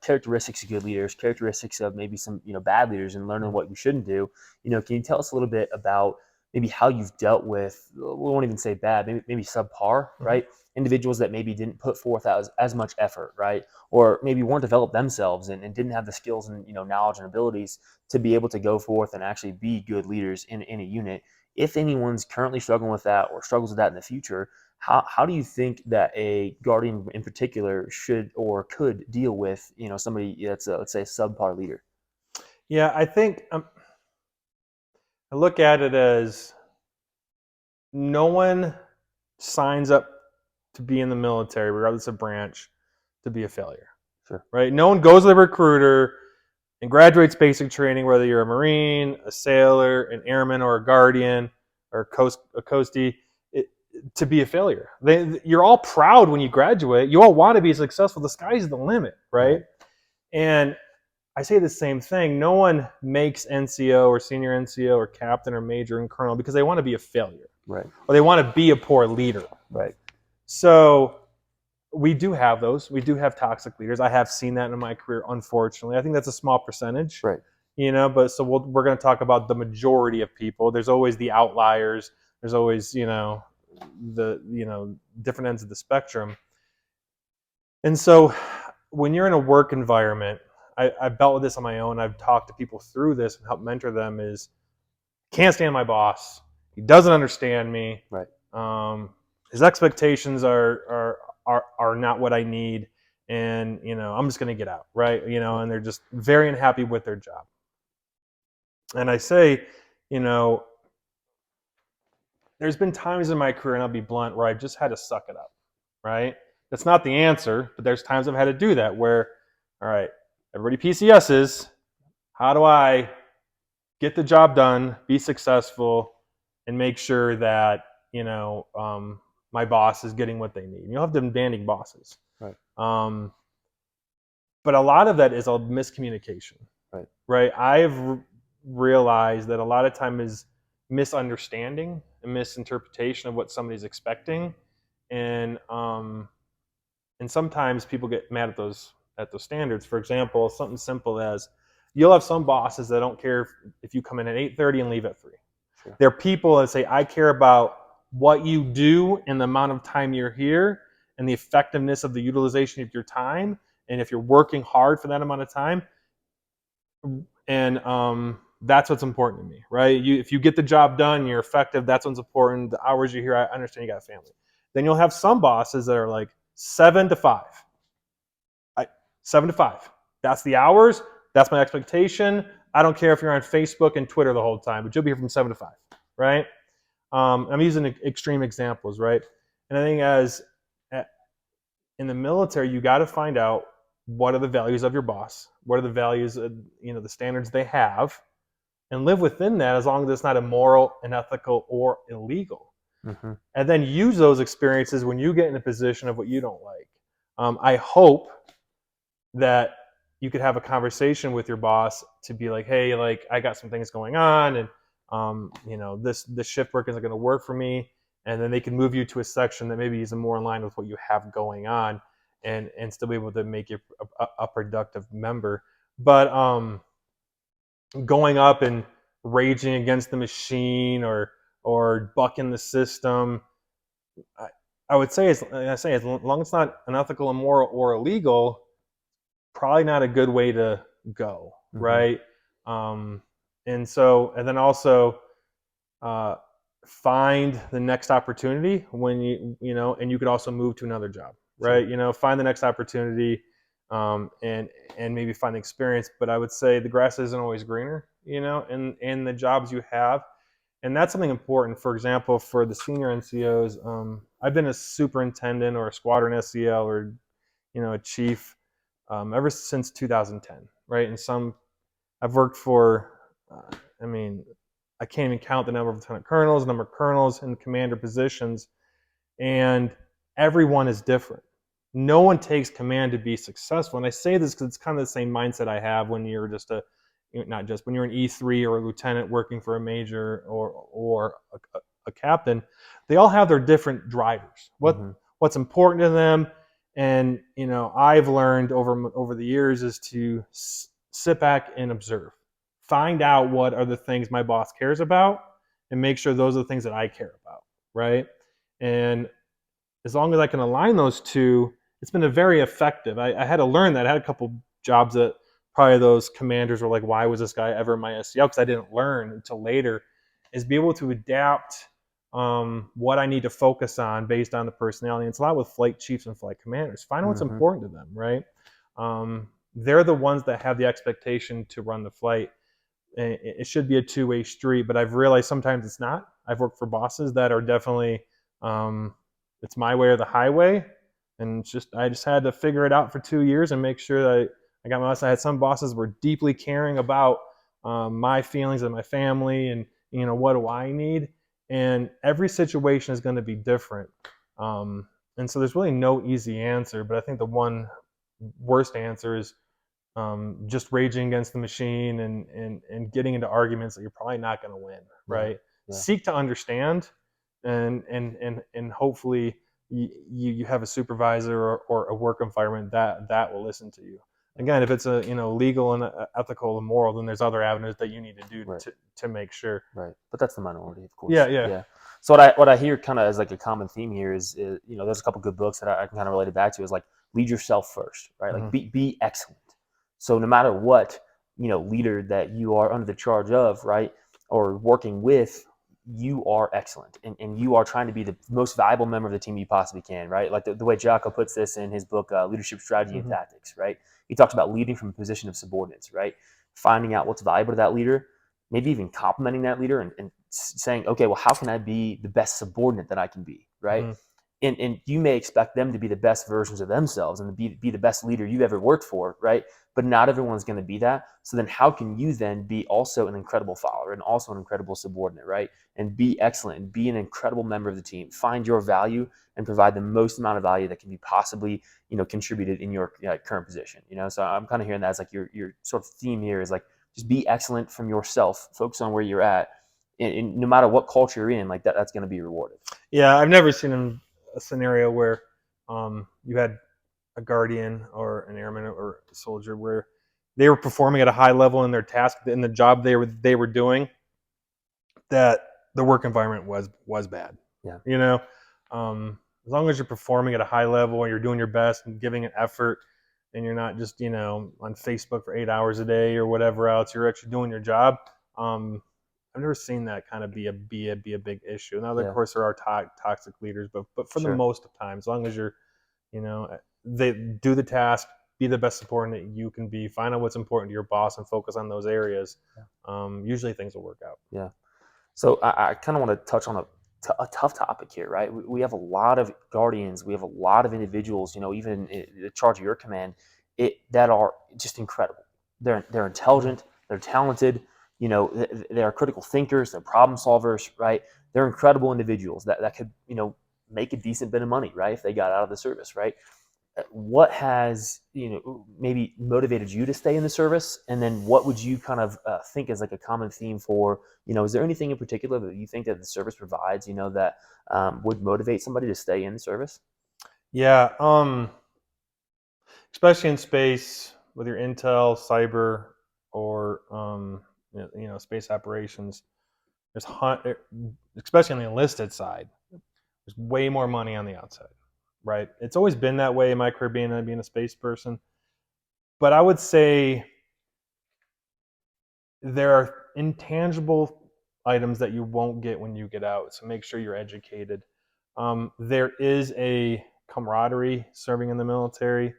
characteristics of good leaders, characteristics of maybe some, bad leaders, and learning what we shouldn't do. Can you tell us a little bit about maybe how you've dealt with, we won't even say bad, maybe subpar, right? Individuals that maybe didn't put forth as much effort, right? Or maybe weren't developed themselves and didn't have the skills and, knowledge and abilities to be able to go forth and actually be good leaders in a unit. if anyone's currently struggling with that or struggles with that in the future, how do you think that a guardian in particular should or could deal with, somebody that's let's say a subpar leader? Yeah, I think I look at it as no one signs up to be in the military, regardless of branch, to be a failure. Sure. Right? No one goes to the recruiter and graduates basic training, whether you're a Marine, a sailor, an airman, or a guardian, or a coastie, to be a failure. You're all proud when you graduate. You all want to be successful. The sky's the limit, right? And I say the same thing. No one makes NCO or senior NCO or captain or major and colonel because they want to be a failure. Right. Or they want to be a poor leader. Right. So we do have those. We do have toxic leaders. I have seen that in my career, unfortunately. I think that's a small percentage. Right. But so we're going to talk about the majority of people. There's always the outliers. There's always, the different ends of the spectrum. And so when you're in a work environment, I've dealt with this on my own. I've talked to people through this and helped mentor them. Is can't stand my boss. He doesn't understand me. Right. His expectations are not what I need, and I'm just going to get out. Right. And they're just very unhappy with their job. And I say, there's been times in my career, and I'll be blunt, where I've just had to suck it up. Right. That's not the answer, but there's times I've had to do that where, all right, everybody PCSs. How do I get the job done, be successful, and make sure that my boss is getting what they need? You'll have demanding bosses, right? But a lot of that is a miscommunication, right? Right. I've realized that a lot of time is misunderstanding and misinterpretation of what somebody's expecting, and sometimes people get mad at those standards. For example, something simple as you'll have some bosses that don't care if you come in at 8:30 and leave at 3. Sure. There are people that say, I care about what you do and the amount of time you're here and the effectiveness of the utilization of your time. And if you're working hard for that amount of time, and that's what's important to me, right? If you get the job done, you're effective, that's what's important. The hours you're here, I understand you got a family. Then you'll have some bosses that are like 7 to 5. 7 to 5. That's the hours. That's my expectation. I don't care if you're on Facebook and Twitter the whole time, but you'll be here from 7 to 5, right? I'm using extreme examples, right? And I think in the military, you got to find out what are the values of your boss, what are the values, the standards they have, and live within that as long as it's not immoral, unethical, or illegal. Mm-hmm. And then use those experiences when you get in a position of what you don't like. I hope that you could have a conversation with your boss to be like, hey, like I got some things going on, and this shift work isn't going to work for me, and then they can move you to a section that maybe is more in line with what you have going on, and still be able to make you a productive member. But going up and raging against the machine or bucking the system, I would say, as long as it's not unethical, immoral, or illegal, probably not a good way to go, mm-hmm. Right? And then also find the next opportunity when and you could also move to another job, right? Sure. Find the next opportunity, and maybe find the experience. But I would say the grass isn't always greener, in the jobs you have. And that's something important. For example, for the senior NCOs, I've been a superintendent or a squadron SEL or, a chief ever since 2010, right? And I've worked for, I can't even count the number of lieutenant colonels, number of colonels in commander positions, and everyone is different. No one takes command to be successful. And I say this because it's kind of the same mindset I have when you're when you're an E3 or a lieutenant working for a major or a captain. They all have their different drivers. What's important to them. And I've learned over the years is to sit back and observe, find out what are the things my boss cares about, and make sure those are the things that I care about, right? And as long as I can align those two, it's been a very effective. I had to learn that. I had a couple jobs that probably those commanders were like, "Why was this guy ever in my SEL?" Because I didn't learn until later. is be able to adapt what I need to focus on based on the personality. And it's a lot with flight chiefs and flight commanders. Find what's important to them, right? They're the ones that have the expectation to run the flight. It should be a two-way street, but I've realized sometimes it's not. I've worked for bosses that are definitely, it's my way or the highway. And I just had to figure it out for 2 years and make sure that I got my lesson. I had some bosses who were deeply caring about my feelings and my family and, what do I need? And every situation is going to be different. And so there's really no easy answer, but I think the one worst answer is just raging against the machine and getting into arguments that you're probably not going to win, right? Yeah. Seek to understand, and hopefully you have a supervisor or a work environment that will listen to you. Again, if it's a legal and ethical and moral, then there's other avenues that you need to do to make sure. Right, but that's the minority, of course. Yeah. So what I hear kind of as like a common theme here is there's a couple good books that I can kind of relate it back to is like lead yourself first, right? Like be excellent. So no matter what leader that you are under the charge of, right, or working with, you are excellent, and you are trying to be the most valuable member of the team you possibly can, right? Like the way Jocko puts this in his book, Leadership Strategy and Tactics, right? He talks about leading from a position of subordinates, right? Finding out what's valuable to that leader, maybe even complimenting that leader and saying, okay, well, how can I be the best subordinate that I can be, right? And you may expect them to be the best versions of themselves and to be the best leader you've ever worked for, right? But not everyone's going to be that. So then how can you then be also an incredible follower and also an incredible subordinate, right? And be excellent and be an incredible member of the team. Find your value and provide the most amount of value that can be possibly, contributed in your current position. So I'm kind of hearing that as like your sort of theme here is like just be excellent from yourself, focus on where you're at, and no matter what culture you're in, like that's going to be rewarded. Yeah, I've never seen a scenario where you had a guardian or an airman or a soldier where they were performing at a high level in their task, in the job they were doing, that the work environment was bad. Yeah. As long as you're performing at a high level and you're doing your best and giving an effort, and you're not just on Facebook for 8 hours a day or whatever else, you're actually doing your job. I've never seen that kind of be a big issue. Now, of course, there are toxic leaders, but for the most of the time, as long as you're, they do the task, be the best subordinate you can be, find out what's important to your boss and focus on those areas. Usually things will work out. Yeah. So I kind of want to touch on a tough topic here, right? We have a lot of guardians. We have a lot of individuals, even in the charge of your command, that are just incredible. They're intelligent. They're talented. They're critical thinkers. They're problem solvers, right? They're incredible individuals that could, make a decent bit of money, right? If they got out of the service, right? What has, maybe motivated you to stay in the service? And then what would you kind of think is like a common theme for, is there anything in particular that you think that the service provides, that would motivate somebody to stay in the service? Yeah. Especially in space with your intel, cyber, or, space operations, especially on the enlisted side, there's way more money on the outside. Right. It's always been that way in my career being a space person. But I would say there are intangible items that you won't get when you get out. So make sure you're educated. There is a camaraderie serving in the military.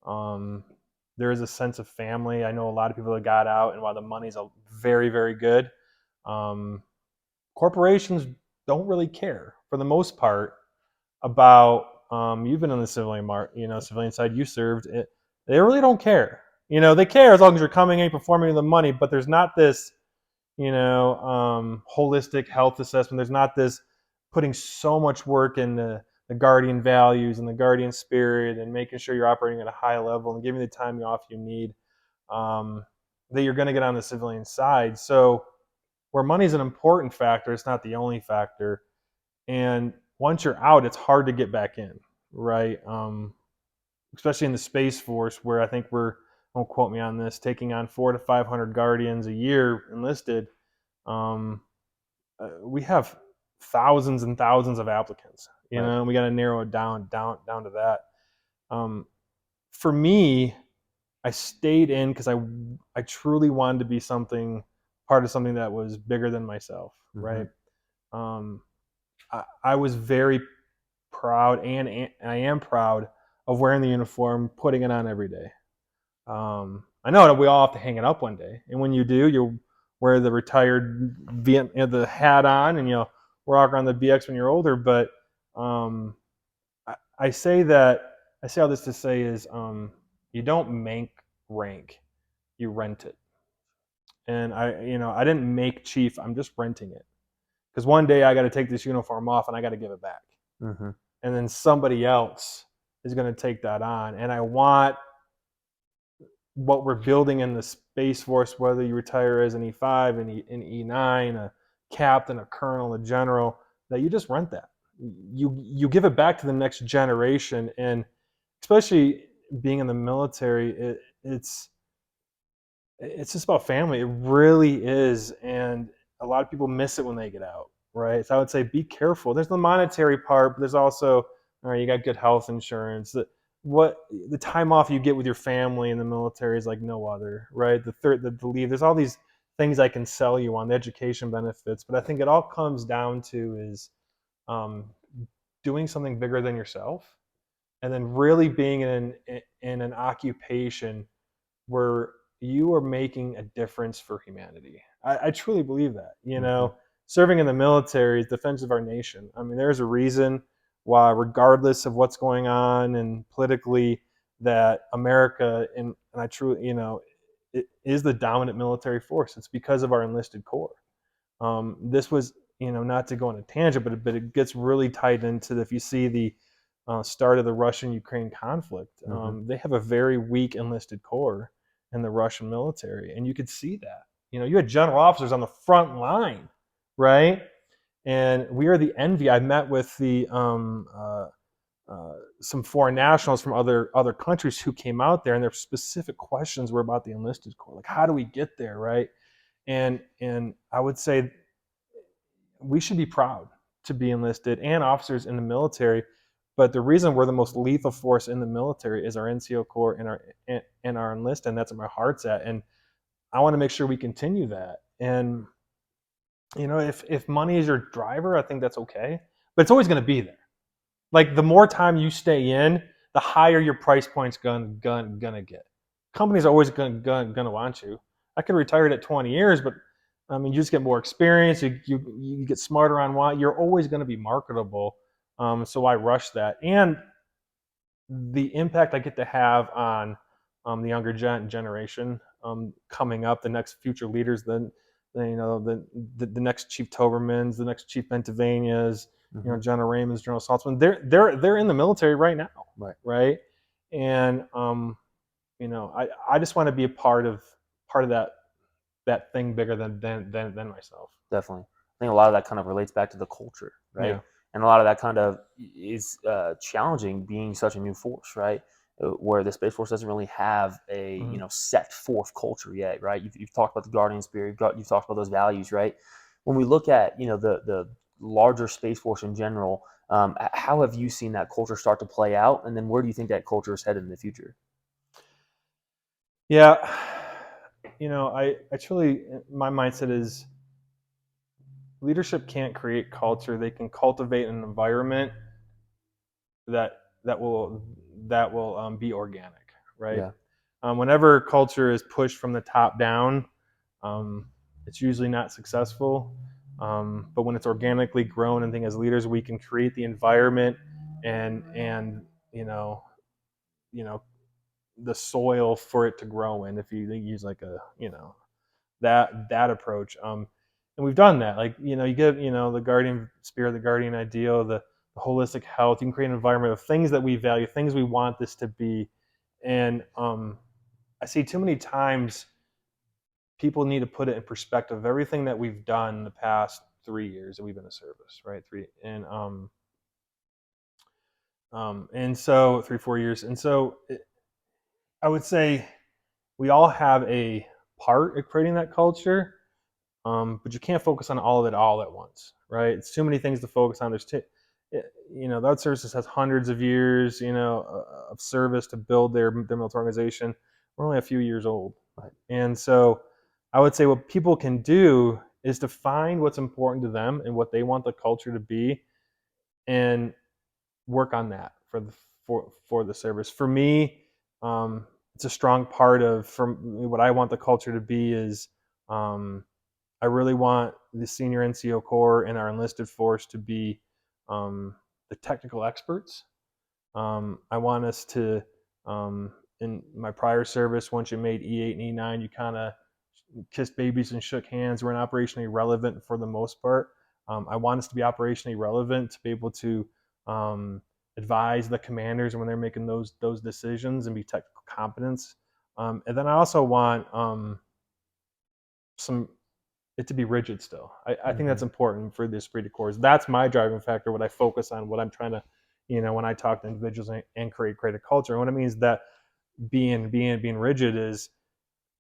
There is a sense of family. I know a lot of people that got out, and while the money's very, very good, corporations don't really care for the most part about. You've been on the civilian side. You served it. They really don't care. They care as long as you're coming in, performing the money. But there's not this, holistic health assessment. There's not this putting so much work into the guardian values and the guardian spirit and making sure you're operating at a high level and giving the time off you need. That you're going to get on the civilian side. So where money is an important factor, it's not the only factor. And once you're out, it's hard to get back in, right? Especially in the Space Force, where I think don't quote me on this, taking on 400 to 500 Guardians a year enlisted. We have thousands and thousands of applicants. We got to narrow it down to that. For me, I stayed in because I truly wanted to be something part of something that was bigger than myself, right? I was very proud, and I am proud of wearing the uniform, putting it on every day. I know that we all have to hang it up one day, and when you do, you'll wear the retired the hat on, and you'll walk around the BX when you're older. But I say all this to say is you don't make rank, you rent it. And I didn't make chief, I'm just renting it, because one day I got to take this uniform off and I got to give it back, and then somebody else is going to take that on. And I want what we're building in the Space Force, whether you retire as an E5, an E9, a captain, a colonel, a general, that you just rent that. You give it back to the next generation. And especially being in the military, it's just about family. It really is. And a lot of people miss it when they get out, right? So I would say be careful. There's the monetary part, but there's also, all right, you got good health insurance. What the time off you get with your family in the military is like no other, right? The leave. There's all these things I can sell you on, the education benefits, but I think it all comes down to is doing something bigger than yourself, and then really being in an occupation where you are making a difference for humanity. I truly believe that. Serving in the military is defense of our nation. I mean, there's a reason why, regardless of what's going on and politically, that America and I truly, it is the dominant military force. It's because of our enlisted corps. This was, not to go on a tangent, but it gets really tied into if you see the start of the Russian-Ukraine conflict. They have a very weak enlisted corps in the Russian military, and you could see that. You had general officers on the front line, right? And we are the envy. I met with the some foreign nationals from other countries who came out there, and their specific questions were about the enlisted corps, like how do we get there, right? And I would say we should be proud to be enlisted and officers in the military. But the reason we're the most lethal force in the military is our NCO Corps and our enlist, and that's where my heart's at. And I want to make sure we continue that. And if money is your driver, I think that's okay. But it's always going to be there. Like the more time you stay in, the higher your price point's gonna get. Companies are always gonna want you. I could retire at 20 years, but I mean, you just get more experience. You get smarter on why. You're always going to be marketable. So I rush that, and the impact I get to have on the younger generation coming up, the next future leaders, the next Chief Tobermans, the next Chief Pennsylvanias, General Raymonds, General Saltzman. They're in the military right now, right? And I just want to be a part of that thing bigger than myself. Definitely. I think a lot of that kind of relates back to the culture, right? Yeah. And a lot of that kind of is challenging being such a new force, right? Where the Space Force doesn't really have a set forth culture yet, right? You've talked about the Guardian spirit, you've talked about those values, right? When we look at the larger Space Force in general, how have you seen that culture start to play out, and then where do you think that culture is headed in the future? Yeah, I truly, my mindset is leadership can't create culture. They can cultivate an environment that will be organic, right? Yeah. Whenever culture is pushed from the top down, it's usually not successful. But when it's organically grown, I think as leaders we can create the environment and the soil for it to grow in. If you use like a that approach, and we've done that. Like you get the guardian spirit, the guardian ideal, the holistic health. You can create an environment of things that we value, things we want this to be, and I see too many times people need to put it in perspective of everything that we've done in the past 3 years that we've been in service, right? And so 3-4 years, and so I would say we all have a part of creating that culture, but you can't focus on all of it all at once, right? It's too many things to focus on. There's the Out Services has hundreds of years, of service to build their military organization. We're only a few years old, right? And so I would say what people can do is to find what's important to them and what they want the culture to be, and work on that for the service. For me, it's a strong part of from what I want the culture to be is I really want the senior NCO Corps and our enlisted force to be the technical experts. I want us to, in my prior service, once you made E8 and E9, you kind of kissed babies and shook hands. We're not operationally relevant for the most part. I want us to be operationally relevant to be able to advise the commanders when they're making those decisions and be technical competence. And then I also want some it to be rigid still. I think that's important for the esprit de corps. That's my driving factor. What I focus on, what I'm trying to, when I talk to individuals and create a culture. And what it means that being rigid is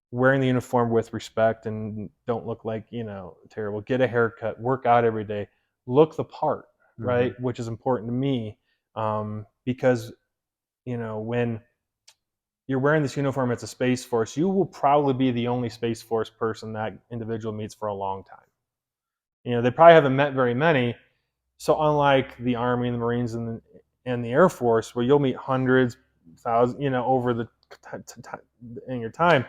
wearing the uniform with respect and don't look like terrible. Get a haircut, work out every day, look the part, right? Which is important to me because when you're wearing this uniform as a Space Force, you will probably be the only Space Force person that individual meets for a long time. They probably haven't met very many. So unlike the Army and the Marines and the Air Force, where you'll meet hundreds, thousands, over the in your time,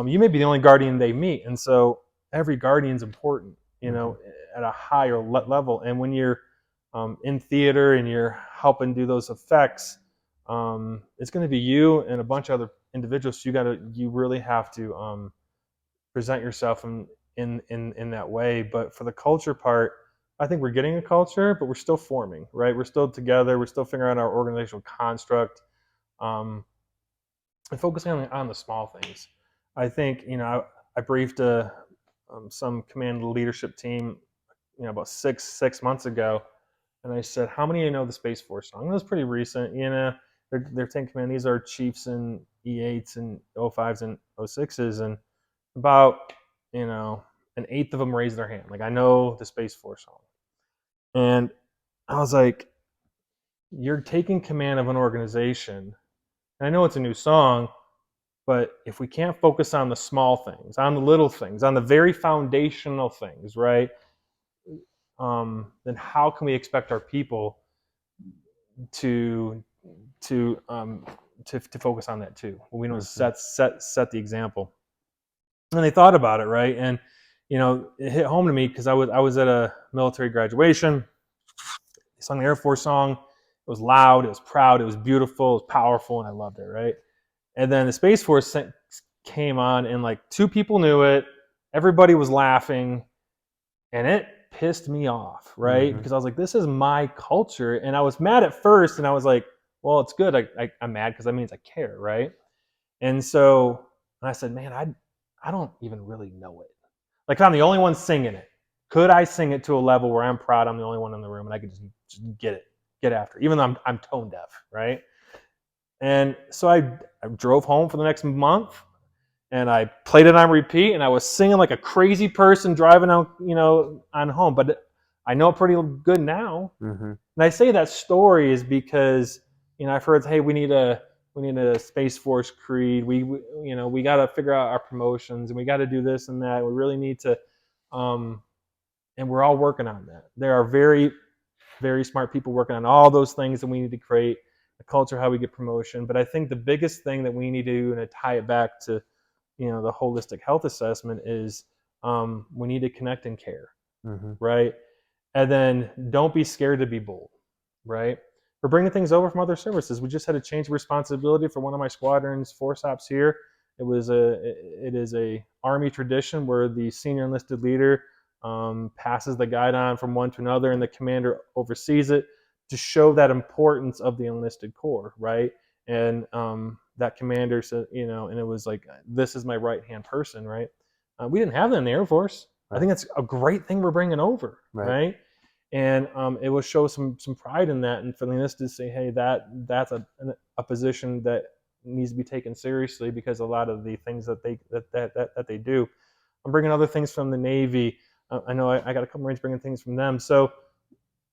you may be the only Guardian they meet, and so every Guardian's important, at a higher level. And when you're in theater and you're helping do those effects, it's going to be you and a bunch of other individuals. So you really have to present yourself in that way. But for the culture part, I think we're getting a culture, but we're still forming, right? We're still together. We're still figuring out our organizational construct, and focusing on the small things. I think I briefed some command leadership team, about six months ago, and I said, "How many of you know the Space Force song?" It was pretty recent. They're taking command. These are chiefs and E8s and O5s and O6s, and about an eighth of them raised their hand. Like, I know the Space Force song, and I was like, "You're taking command of an organization." And I know it's a new song, but if we can't focus on the small things, on the little things, on the very foundational things, right? Then how can we expect our people to focus on that too? We don't set the example. And they thought about it, right? And it hit home to me because I was at a military graduation. They sung the Air Force song. It was loud, it was proud, it was beautiful, it was powerful, and I loved it, right? And then the Space Force came on, and like 2 people knew it. Everybody was laughing, and it pissed me off, right? Because I was like, this is my culture. And I was mad at first, and I was like, well, it's good. I'm mad because that means I care, right? And so I said, man, I don't even really know it. Like, I'm the only one singing it. Could I sing it to a level where I'm proud I'm the only one in the room and I could just get after it, even though I'm tone deaf, right? And so I drove home for the next month, and I played it on repeat, and I was singing like a crazy person driving out, on home. But I know it pretty good now. And I say that story is because I've heard, hey, we need a Space Force creed. We got to figure out our promotions, and we got to do this and that. We really need to, and we're all working on that. There are very, very smart people working on all those things that we need to create a culture, how we get promotion. But I think the biggest thing that we need to do, and to tie it back to the holistic health assessment, is we need to connect and care, right? And then don't be scared to be bold, right? We're bringing things over from other services. We just had a change of responsibility for one of my squadrons, force ops here. It is a Army tradition where the senior enlisted leader passes the guide on from one to another, and the commander oversees it to show that importance of the enlisted corps, right? And that commander said, and it was like, this is my right-hand person, right? We didn't have that in the Air Force. Right. I think that's a great thing we're bringing over, right? And it will show some pride in that, and for the enlisted to say, hey, that's a position that needs to be taken seriously, because a lot of the things that they do. I'm bringing other things from the Navy. I know I got a couple Marines bringing things from them. So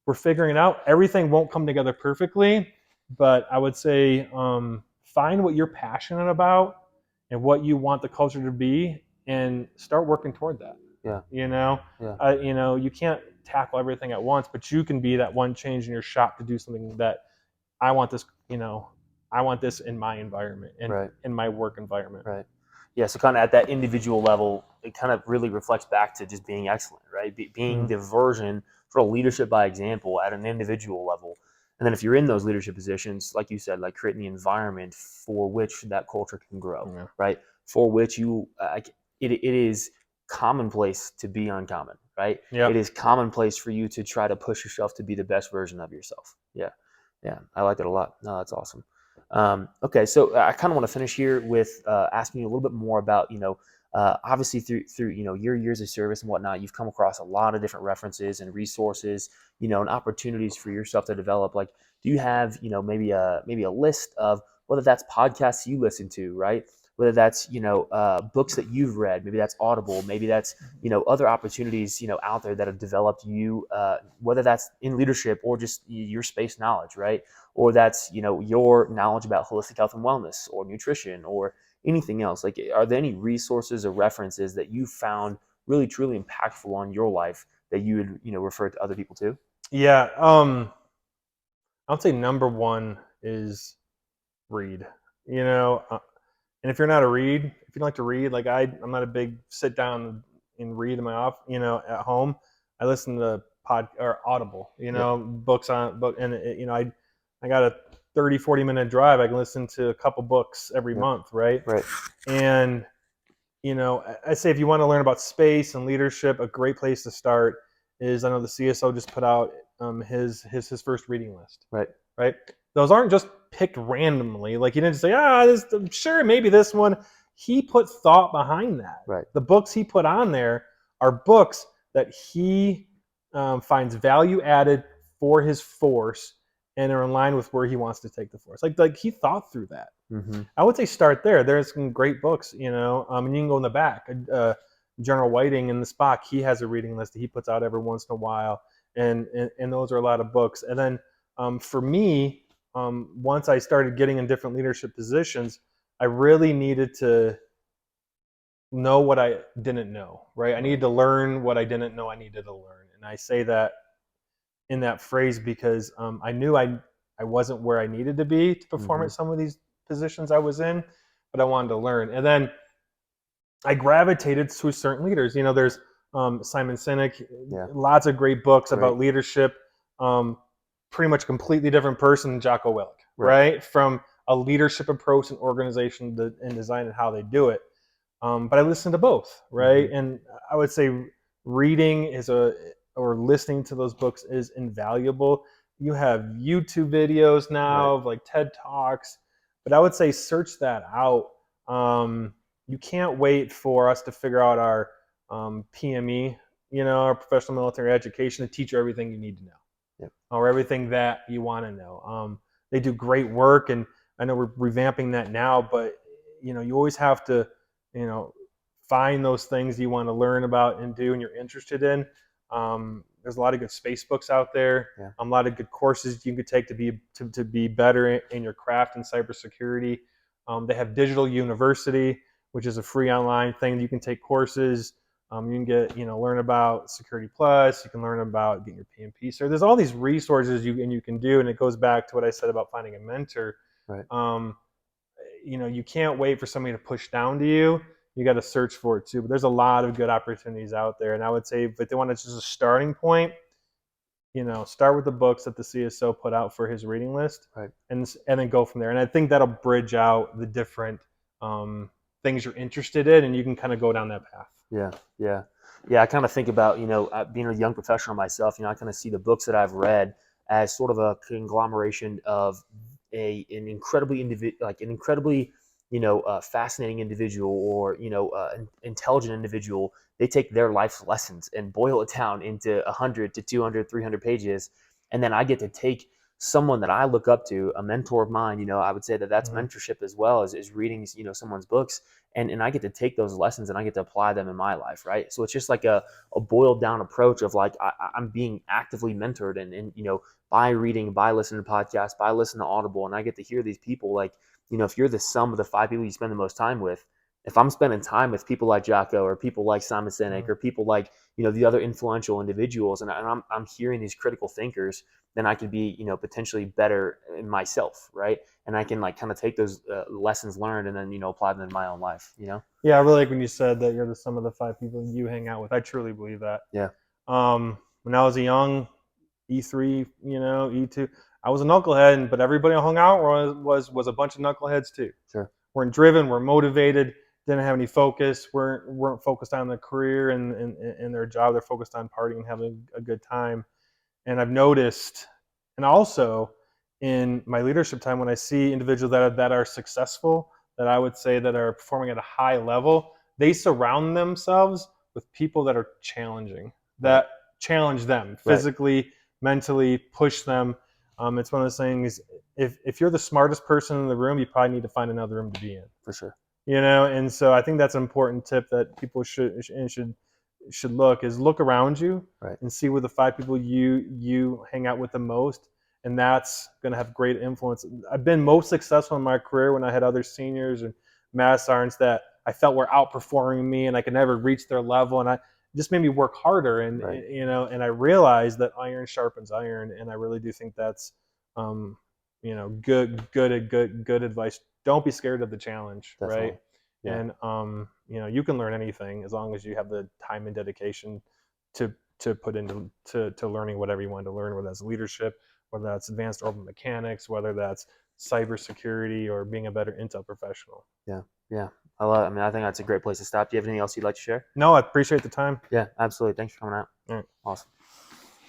we're figuring it out. Everything won't come together perfectly, but I would say find what you're passionate about and what you want the culture to be, and start working toward that. Yeah. You know, Yeah. you can't tackle everything at once, but you can be that one change in your shop to do something that I want this. I want this in my environment and Right. in my work environment. Right. Yeah. So kind of at that individual level, it kind of really reflects back to just being excellent, right? Being the version for leadership by example at an individual level. And then if you're in those leadership positions, like you said, like creating the environment for which that culture can grow, Yeah. right? For which it is commonplace to be uncommon, right? Yep. It is commonplace for you to try to push yourself to be the best version of yourself. Yeah. Yeah. I like it a lot. No, that's awesome. Okay, so I kind of want to finish here with asking you a little bit more about, obviously through your years of service and whatnot, you've come across a lot of different references and resources, and opportunities for yourself to develop. Like, do you have, maybe a list of whether that's podcasts you listen to, right? Whether that's books that you've read, maybe that's Audible, maybe that's other opportunities out there that have developed you, whether that's in leadership or just your space knowledge, right? Or that's your knowledge about holistic health and wellness or nutrition or anything else. Like, are there any resources or references that you found really truly impactful on your life that you would refer to other people to? Yeah. I'll say number one is read. And if you're not if you don't like to read, like I'm not a big sit down and read in my off, at home. I listen to Audible, Yep. books on book, and I got a 30-40 minute drive. I can listen to a couple books every Yep. month, right? Right. And I say if you want to learn about space and leadership, a great place to start is, I know the CSO just put out his first reading list. Right. Right. Those aren't just picked randomly. Like, he didn't say, sure, maybe this one. He put thought behind that. Right. The books he put on there are books that he finds value added for his force and are in line with where he wants to take the force. Like he thought through that. Mm-hmm. I would say start there. There's some great books, and you can go in the back. General Whiting in the Spock, he has a reading list that he puts out every once in a while, and those are a lot of books. And then for me, once I started getting in different leadership positions, I really needed to know what I didn't know, right? I needed to learn what I didn't know I needed to learn. And I say that in that phrase because I knew I wasn't where I needed to be to perform at some of these positions I was in, but I wanted to learn. And then I gravitated to certain leaders. There's Simon Sinek, lots of great books about leadership. Pretty much completely different person than Jocko Willink, right? From a leadership approach and organization and design and how they do it. But I listen to both, right? And I would say reading or listening to those books is invaluable. You have YouTube videos now of like TED Talks, but I would say search that out. You can't wait for us to figure out our PME, our professional military education, to teach you everything you need to know, or everything that you want to know. They do great work, and I know we're revamping that now, but you always have to, find those things you want to learn about and do and you're interested in. There's a lot of good space books out there. A lot of good courses you could take to be better in your craft in cybersecurity. They have Digital University, which is a free online thing. You can take courses. You can get, learn about Security Plus. You can learn about getting your PMP. So there's all these resources you can do, and it goes back to what I said about finding a mentor. You can't wait for somebody to push down to you. You got to search for it too. But there's a lot of good opportunities out there. And I would say if they want just a starting point, start with the books that the CSO put out for his reading list, and then go from there. And I think that'll bridge out the different things you're interested in, and you can kind of go down that path. Yeah. I kind of think about, being a young professional myself, I kind of see the books that I've read as sort of a conglomeration of an incredibly fascinating individual or intelligent individual. They take their life's lessons and boil it down into 100 to 200, 300 pages, and then I get to take someone that I look up to, a mentor of mine. I would say that that's mentorship as well as reading someone's books, and I get to take those lessons and I get to apply them in my life, right? So it's just like a boiled down approach of like I'm being actively mentored and by reading, by listening to podcasts, by listening to Audible, and I get to hear these people like, if you're the sum of the 5 people you spend the most time with, if I'm spending time with people like Jocko or people like Simon Sinek or people like, the other influential individuals, and I'm hearing these critical thinkers, then I could be, potentially better in myself, right? And I can like kind of take those lessons learned and then, apply them in my own life, Yeah, I really like when you said that you're the sum of the 5 people you hang out with. I truly believe that. Yeah. When I was a young E3, E2, I was a knucklehead, but everybody I hung out was a bunch of knuckleheads too. Sure. Weren't driven, weren't motivated, didn't have any focus, weren't focused on their career and their job. They're focused on partying and having a good time. And I've noticed, and also in my leadership time, when I see individuals that are successful, that I would say that are performing at a high level, they surround themselves with people that are challenging, that challenge them physically, mentally, push them. It's one of those things. If you're the smartest person in the room, you probably need to find another room to be in. For sure. And so I think that's an important tip that people should look around you and see where the 5 people you hang out with the most, and that's going to have great influence. I've been most successful in my career when I had other seniors and master sergeants that I felt were outperforming me and I could never reach their level, and it just made me work harder. And and I realized that iron sharpens iron, and I really do think that's good advice. Don't be scared of the challenge. Definitely. Right? Yeah. And you can learn anything as long as you have the time and dedication to put into to learning whatever you want to learn, whether that's leadership, whether that's advanced urban mechanics, whether that's cybersecurity, or being a better Intel professional. Yeah. I love it. I mean, I think that's a great place to stop. Do you have anything else you'd like to share? No, I appreciate the time. Yeah, absolutely. Thanks for coming out. All right. Awesome.